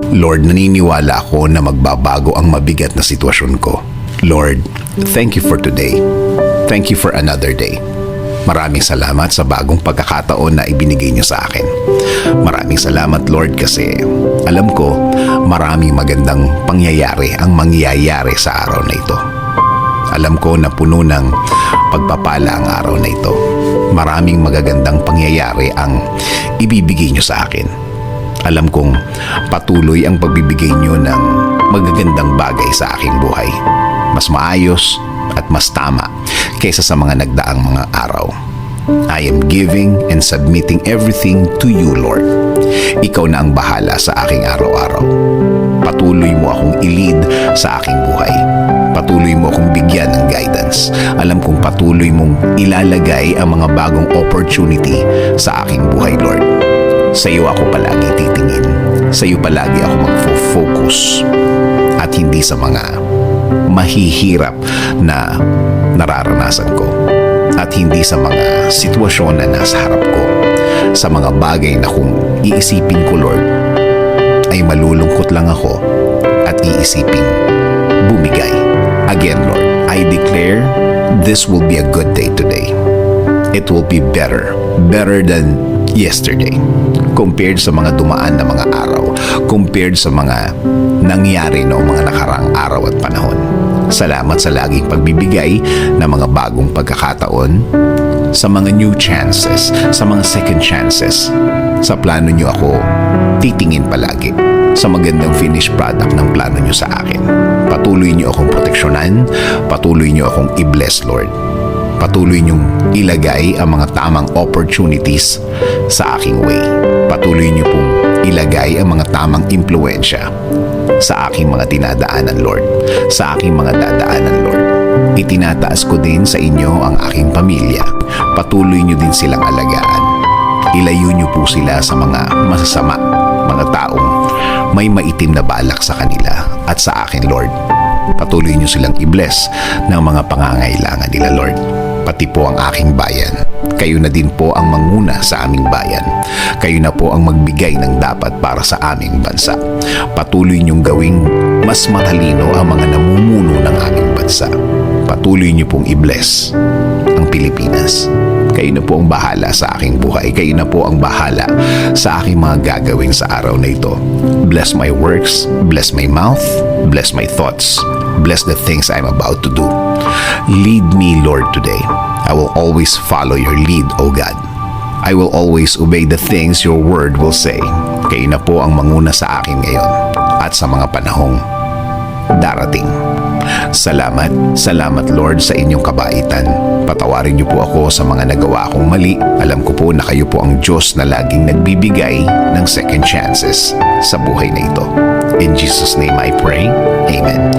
Lord, naniniwala ako na magbabago ang mabigat na sitwasyon ko. Lord, thank you for today. Thank you for another day. Maraming salamat sa bagong pagkakataon na ibinigay niyo sa akin. Maraming salamat, Lord, kasi alam ko maraming magandang pangyayari ang mangyayari sa araw na ito. Alam ko na puno ng pagpapala ang araw na ito. Maraming magagandang pangyayari ang ibibigay niyo sa akin. Alam kong patuloy ang pagbibigay niyo ng magagandang bagay sa aking buhay. Mas maayos at mas tama kaysa sa mga nagdaang mga araw. I am giving and submitting everything to you, Lord. Ikaw na ang bahala sa aking araw-araw. Patuloy mo akong i-lead sa aking buhay. Patuloy mo akong bigyan ng guidance. Alam kong patuloy mong ilalagay ang mga bagong opportunity sa aking buhay, Lord. Sa iyo ako palagi titingin. Sa iyo palagi ako magfo-focus. At hindi sa mga mahihirap na nararanasan ko. At hindi sa mga sitwasyon na nasa harap ko. Sa mga bagay na kung iisipin ko, Lord, ay malulungkot lang ako at iisipin bumigay. Again, Lord, I declare this will be a good day today. It will be better than yesterday. Compared sa mga dumaan na mga araw, compared sa mga nangyari noong mga nakaraang araw at panahon. Salamat sa laging pagbibigay ng mga bagong pagkakataon, sa mga new chances, sa mga second chances. Sa plano niyo ako titingin palagi, sa magandang finished product ng plano niyo sa akin. Patuloy niyo akong proteksyonan, patuloy niyo akong i-bless, Lord. Patuloy niyong ilagay ang mga tamang opportunities sa aking way. Patuloy niyo pong ilagay ang mga tamang impluensya sa aking mga dinadaanan, Lord. Sa aking mga dadaanan, Lord. Itinataas ko din sa inyo ang aking pamilya. Patuloy niyo din silang alagaan. Ilayo niyo po sila sa mga masasama, mga taong may maitim na balak sa kanila at sa akin, Lord. Patuloy niyo silang i-bless ng mga pangangailangan nila, Lord. Pati po ang aking bayan. Kayo na din po ang manguna sa aming bayan. Kayo na po ang magbigay ng dapat para sa aming bansa. Patuloy niyong gawing mas matalino ang mga namumuno ng aming bansa. Patuloy niyo pong i-bless ang Pilipinas. Kayo na po ang bahala sa aking buhay. Kayo na po ang bahala sa aking mga gagawin sa araw na ito. Bless my works, bless my mouth, bless my thoughts, bless the things I'm about to do. Lead me, Lord, today. I will always follow your lead, O God. I will always obey the things your word will say. Kayo na po ang manguna sa akin ngayon at sa mga panahong darating. Salamat Lord sa inyong kabaitan. Patawarin niyo po ako sa mga nagawa kong mali. Alam ko po na kayo po ang Diyos na laging nagbibigay ng second chances sa buhay na ito. In Jesus' name I pray. Amen.